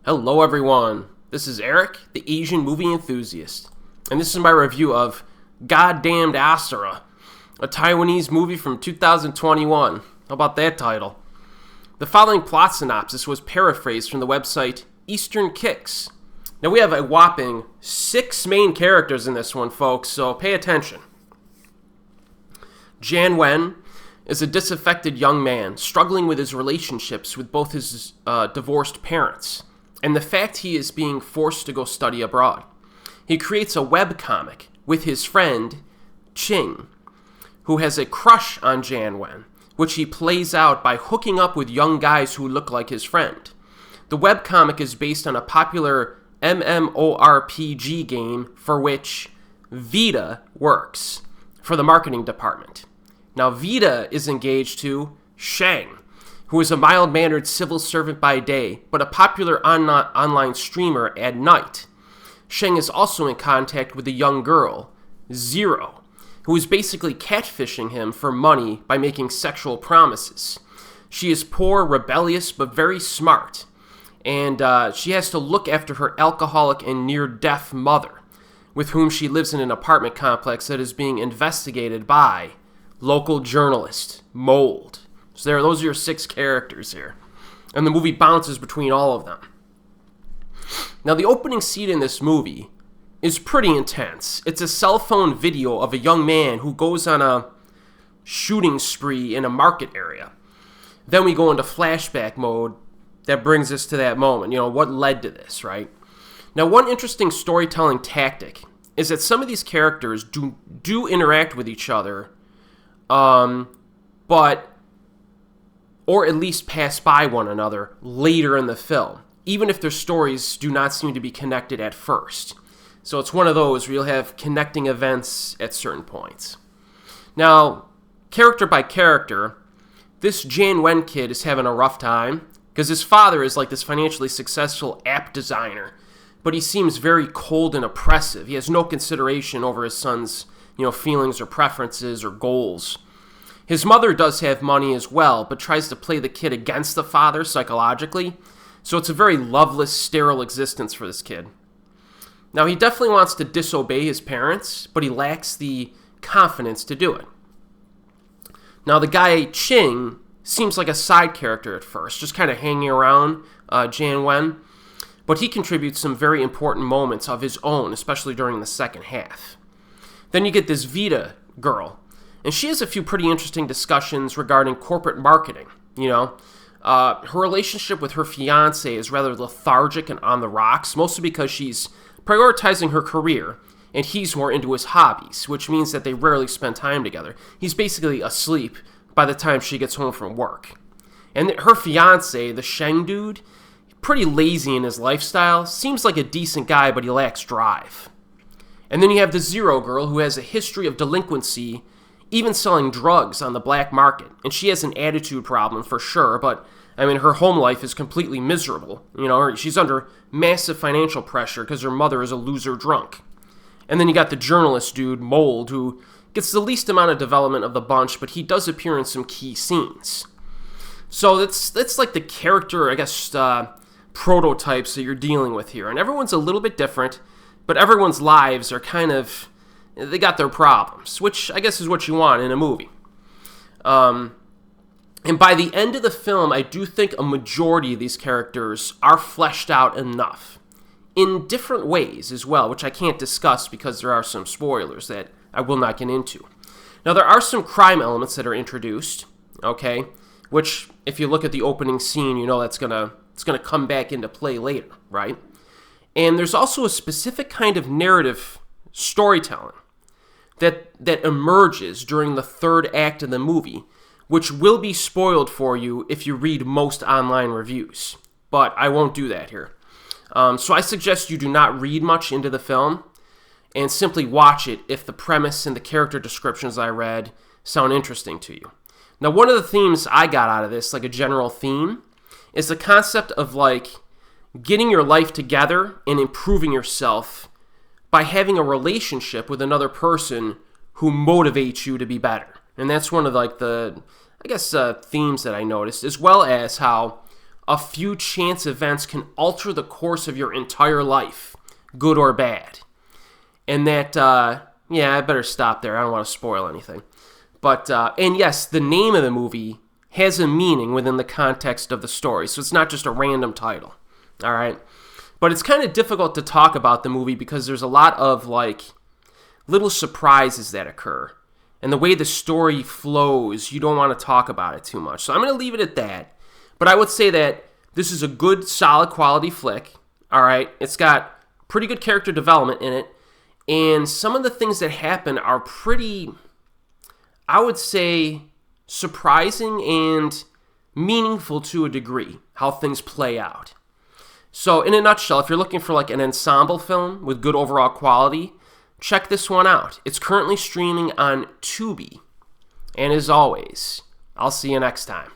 Hello everyone, this is Erik, the Asian movie enthusiast, and this is my review of Goddamned Asura, a Taiwanese movie from 2021. How about that title? The following plot synopsis was paraphrased from the website Eastern Kicks. Now we have a whopping 6 main characters in this one, folks, so pay attention. Jan Wen is a disaffected young man struggling with his relationships with both his divorced parents and the fact he is being forced to go study abroad. He creates a webcomic with his friend, Ching, who has a crush on Jan Wen, which he plays out by hooking up with young guys who look like his friend. The webcomic is based on a popular MMORPG game for which Vita works for the marketing department. Now, Vita is engaged to Shang, who is a mild-mannered civil servant by day, but a popular online streamer at night. Sheng is also in contact with a young girl, Zero, who is basically catfishing him for money by making sexual promises. She is poor, rebellious, but very smart, and she has to look after her alcoholic and near-deaf mother, with whom she lives in an apartment complex that is being investigated by local journalist Mold. So those are your 6 characters here. And the movie bounces between all of them. Now, the opening scene in this movie is pretty intense. It's a cell phone video of a young man who goes on a shooting spree in a market area. Then we go into flashback mode that brings us to that moment. You know, what led to this, right? Now, one interesting storytelling tactic is that some of these characters do interact with each other, or at least pass by one another later in the film, even if their stories do not seem to be connected at first. So it's one of those where you'll have connecting events at certain points. Now, character by character, this Jan Wen kid is having a rough time because his father is like this financially successful app designer, but he seems very cold and oppressive. He has no consideration over his son's, feelings or preferences or goals. His mother does have money as well, but tries to play the kid against the father psychologically. So it's a very loveless, sterile existence for this kid. Now, he definitely wants to disobey his parents, but he lacks the confidence to do it. Now, the guy, Ching, seems like a side character at first, just kind of hanging around Jan Wen, but he contributes some very important moments of his own, especially during the second half. Then you get this Vita girl, and she has a few pretty interesting discussions regarding corporate marketing, Her relationship with her fiancé is rather lethargic and on the rocks, mostly because she's prioritizing her career, and he's more into his hobbies, which means that they rarely spend time together. He's basically asleep by the time she gets home from work. And her fiancé, the Sheng dude, pretty lazy in his lifestyle, seems like a decent guy, but he lacks drive. And then you have the Zero girl, who has a history of delinquency, even selling drugs on the black market. And she has an attitude problem for sure, but her home life is completely miserable. She's under massive financial pressure because her mother is a loser drunk. And then you got the journalist dude, Mold, who gets the least amount of development of the bunch, but he does appear in some key scenes. So that's like the character, prototypes that you're dealing with here. And everyone's a little bit different, but everyone's lives are they got their problems, which I guess is what you want in a movie. And by the end of the film, I do think a majority of these characters are fleshed out enough, in different ways as well, which I can't discuss because there are some spoilers that I will not get into. Now, there are some crime elements that are introduced, okay, which, if you look at the opening scene, it's gonna come back into play later, right? And there's also a specific kind of narrative storytelling that emerges during the third act of the movie, which will be spoiled for you if you read most online reviews. But I won't do that here. So I suggest you do not read much into the film and simply watch it if the premise and the character descriptions I read sound interesting to you. Now, one of the themes I got out of this, like a general theme, is the concept of getting your life together and improving yourself by having a relationship with another person who motivates you to be better. And that's one of the themes that I noticed, as well as how a few chance events can alter the course of your entire life, good or bad. And that, I better stop there. I don't want to spoil anything. But, and yes, the name of the movie has a meaning within the context of the story. So it's not just a random title. All right. But it's kind of difficult to talk about the movie because there's a lot of, like, little surprises that occur. And the way the story flows, you don't want to talk about it too much. So I'm going to leave it at that. But I would say that this is a good, solid quality flick. All right. It's got pretty good character development in it. And some of the things that happen are pretty, I would say, surprising and meaningful to a degree, how things play out. So in a nutshell, if you're looking for like an ensemble film with good overall quality, check this one out. It's currently streaming on Tubi. And as always, I'll see you next time.